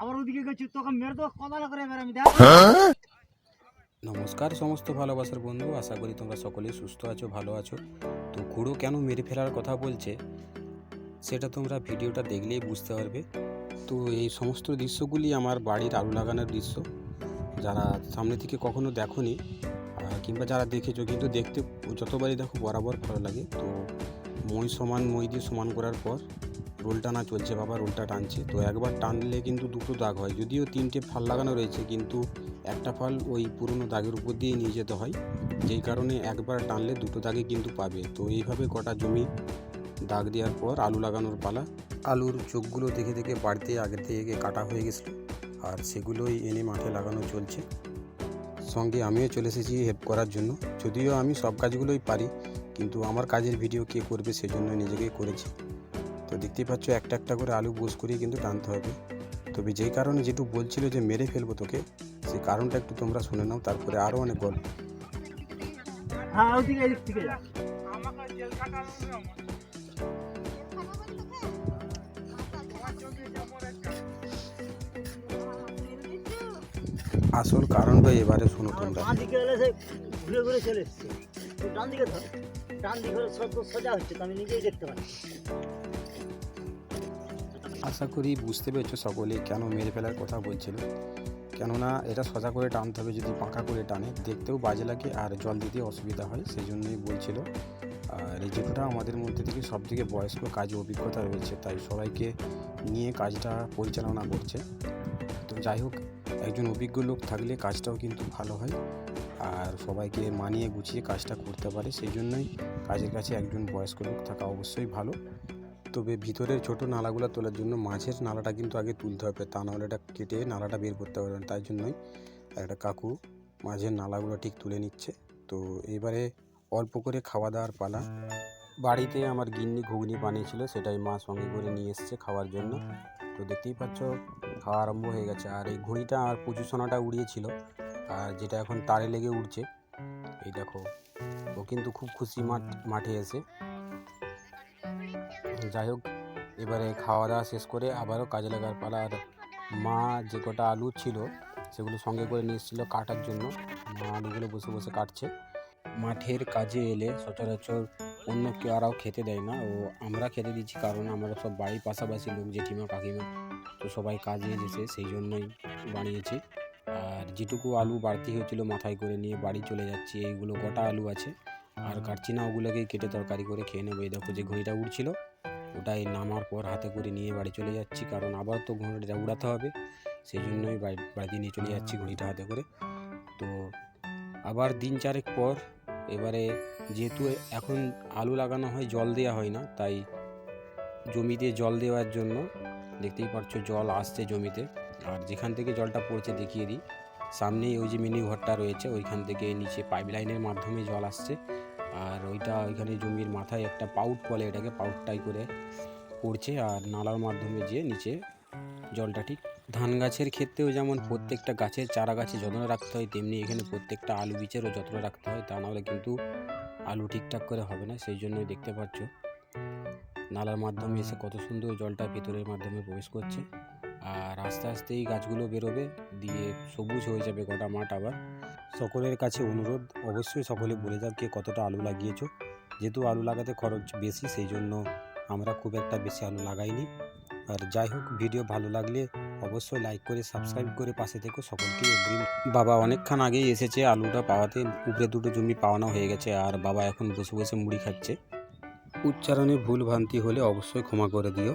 আবার ওদিকে গেছি তোকে মেরে তো কথা না করে এবার আমি দেখ। নমস্কার সমস্ত ভালোবাসার বন্ধু, আশা করি তোমরা সকলেই সুস্থ আছো, ভালো আছো। তো খুড়ো কেন মেরে ফেলার কথা বলছে সেটা তোমরা ভিডিওটা দেখলেই বুঝতে পারবে। তো এই সমস্ত দৃশ্যগুলি আমার বাড়ির আলু লাগানোর দৃশ্য। যারা সামনে থেকে কখনো দেখোনি কিংবা যারা দেখেছো কিন্তু দেখতে যতবারই দেখো বরাবর ভালো লাগে। তো মই দিয়ে সমান করার পর রোল টানা চলছে, বাবা রোলটা টানছে। তো একবার টানলে কিন্তু দুটো দাগ হয়, যদিও 3টে ফাল লাগানো রয়েছে কিন্তু একটা ফাল ওই পুরনো দাগের উপর দিয়ে নিয়ে যেতে হয়, যেই কারণে একবার টানলে দুটো দাগে কিন্তু পাবে। তো এইভাবে কটা জমি দাগ দেওয়ার পর আলু লাগানোর পালা। আলুর চোখগুলো দেখে দেখে বাড়িতে আগে থেকে কাটা হয়ে গেছিলো, আর সেগুলোই এনে মাঠে লাগানো চলছে। সঙ্গে আমিও চলে এসেছি হেল্প করার জন্য। যদিও আমি সব কাজগুলোই পারি, কিন্তু আমার কাজের ভিডিও কে করবে সেজন্য নিজেকেই করেছি। তো দেখতেই পাচ্ছ একটা একটা করে আলু বোস করিয়ে কিন্তু টানতে হবে। তবে যেই কারণে যেটু বলছিল যে মেরে ফেলবো তোকে, সেই কারণটা একটু তোমরা শুনে নাও, তারপরে আরও অনেক গল্প। হ্যাঁ ওদিকে এদিক থেকে যা। আসল কারণটা এবারে শোনো আমার তোমরা। বাঁ দিকে এলে সে ঘুরে ঘুরে চলে এসছে, তো ডান দিকে ধর। ডান দিকে হলে সব সোজা হচ্ছে, তো আমি নিজেই দেখতে পাচ্ছি। আশা করি বুঝতে পেরেছো সকলে কেন মেরে ফেলার কথা বলছিল। কেননা এটা সোজা করে টানতে হবে, যদি পাকা করে টানে দেখতেও বাজে লাগে আর জল দিতে অসুবিধা হয়, সেই জন্যই বলছিল। আর এই জেঠুটা আমাদের মধ্যে থেকে সবথেকে বয়স্ক, কাজে অভিজ্ঞতা রয়েছে, তাই সবাইকে নিয়ে কাজটা পরিচালনা করছে। তো যাই হোক, একজন অভিজ্ঞ লোক থাকলে কাজটাও কিন্তু ভালো হয় আর সবাইকে মানিয়ে গুছিয়ে কাজটা করতে পারে, সেই জন্যই কাজের কাছে একজন বয়স্ক লোক থাকা অবশ্যই ভালো। তবে ভিতরের ছোট নালাগুলো তোলার জন্য মাঝের নালাটা কিন্তু আগে তুলতে হবে, তা নাহলে এটা কেটে নালাটা বের করতে পারবেন। তাই জন্যই একটা কাকু মাঝের নালাগুলো ঠিক তুলে নিচ্ছে। তো এবারে অল্প করে খাওয়া দাওয়ার পালা। বাড়িতে আমার গিন্নি ঘুগনি বানিয়েছিল, সেটাই মা সঙ্গে করে নিয়ে এসছে খাওয়ার জন্য। তো দেখতেই পাচ্ছ খাওয়া আরম্ভ হয়ে গেছে। আর এই ঘুড়িটা আর পুজো সোনাটা উড়িয়েছিল, আর যেটা এখন তারে লেগে উঠছে, এই দেখো ও কিন্তু খুব খুশি মাঠে এসে। যাই হোক, এবারে খাওয়া দাওয়া শেষ করে আবারও কাজে লাগার পালা। আর মা যে কটা আলু ছিল সেগুলো সঙ্গে করে নিয়ে এসেছিলো কাটার জন্য। মা আলুগুলো বসে বসে কাটছে। মাঠের কাজে এলে সচরাচর অন্য কেউ আরও খেতে দেয় না, ও আমরা খেতে দিচ্ছি, কারণ আমরা সব বাড়ির পাশাপাশি লোক, জেঠিমা কাকিমা, তো সবাই কাজে এসেছে, সেই জন্যই বানিয়েছি। আর যেটুকু আলু বাড়তি হয়েছিল মাথায় করে নিয়ে বাড়ি চলে যাচ্ছি। এইগুলো গোটা আলু আছে, আর কাটছি না, ওগুলোকেই কেটে তরকারি করে খেয়ে নেবো। এই দেখো যে ঘড়িটা উড়ছিল, ওটাই নামার পর হাতে করে নিয়ে বাড়ি চলে যাচ্ছি, কারণ আবার তো ঘড়িটা উড়াতে হবে, সেই জন্যই বাড়িতে নিয়ে চলে যাচ্ছি ঘড়িটা হাতে করে। তো আবার দিন চারেক পর এবারে যেহেতু এখন আলু লাগানো হয়, জল দেওয়া হয় না, তাই জমিতে জল দেওয়ার জন্য দেখতেই পাচ্ছ জল আসছে জমিতে। আর যেখান থেকে জলটা পড়ছে দেখিয়ে দিই, সামনেই ওই যে মিনি ঘরটা রয়েছে, ওইখান থেকে নিচে পাইপ লাইনের মাধ্যমে জল আসছে। আর ওইখানে জমির মাথায় একটা পাউট বলে এটাকে, পাউটটাই করে পড়ছে, আর নালার মাধ্যমে যে নিচে জলটা ঠিক। ধান গাছের ক্ষেত্রেও যেমন প্রত্যেকটা গাছের চারা গাছে যত্ন রাখতে হয়, তেমনি এখানে প্রত্যেকটা আলু বীজেরও যত্ন রাখতে হয়, তা নাহলে কিন্তু আলু ঠিকঠাক করে হবে না। সেই জন্যই দেখতে পাচ্ছ নালার মাধ্যমে এসে কত সুন্দর জলটা ভেতরের মাধ্যমে প্রবেশ করছে। আর আস্তে আস্তেই গাছগুলো বেরোবে, দিয়ে সবুজ হয়ে যাবে গোটা মাঠ। আবার সকলের কাছে অনুরোধ, অবশ্যই সকলে বলে যাও কে কতটা আলু লাগিয়েছো। যেহেতু আলু লাগাতে খরচ বেশি, সেই জন্য আমরা খুব একটা বেশি আলু লাগাইনি। আর যাই হোক, ভিডিও ভালো লাগলে অবশ্যই লাইক করে সাবস্ক্রাইব করে পাশে থেকো, সকলকে অগ্রিম। বাবা অনেকক্ষণ আগেই এসেছে আলুটা পাওয়াতে, উপরে দুটো জমি পাওয়ানো হয়ে গেছে, আর বাবা এখন বসে বসে মুড়ি খাচ্ছে। উচ্চারণে ভুল ভ্রান্তি হলে অবশ্যই ক্ষমা করে দিও।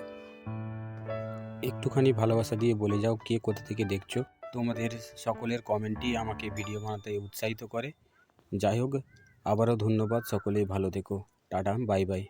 একটুখানি ভালোবাসা দিয়ে বলে যাও কে কোথা থেকে দেখছো। তোমাদের সকলের কমেন্টই আমাকে ভিডিও বানাতে উৎসাহিত করে। যাই হোক, আবারও ধন্যবাদ, সকলেই ভালো থেকো। Tata, bye bye.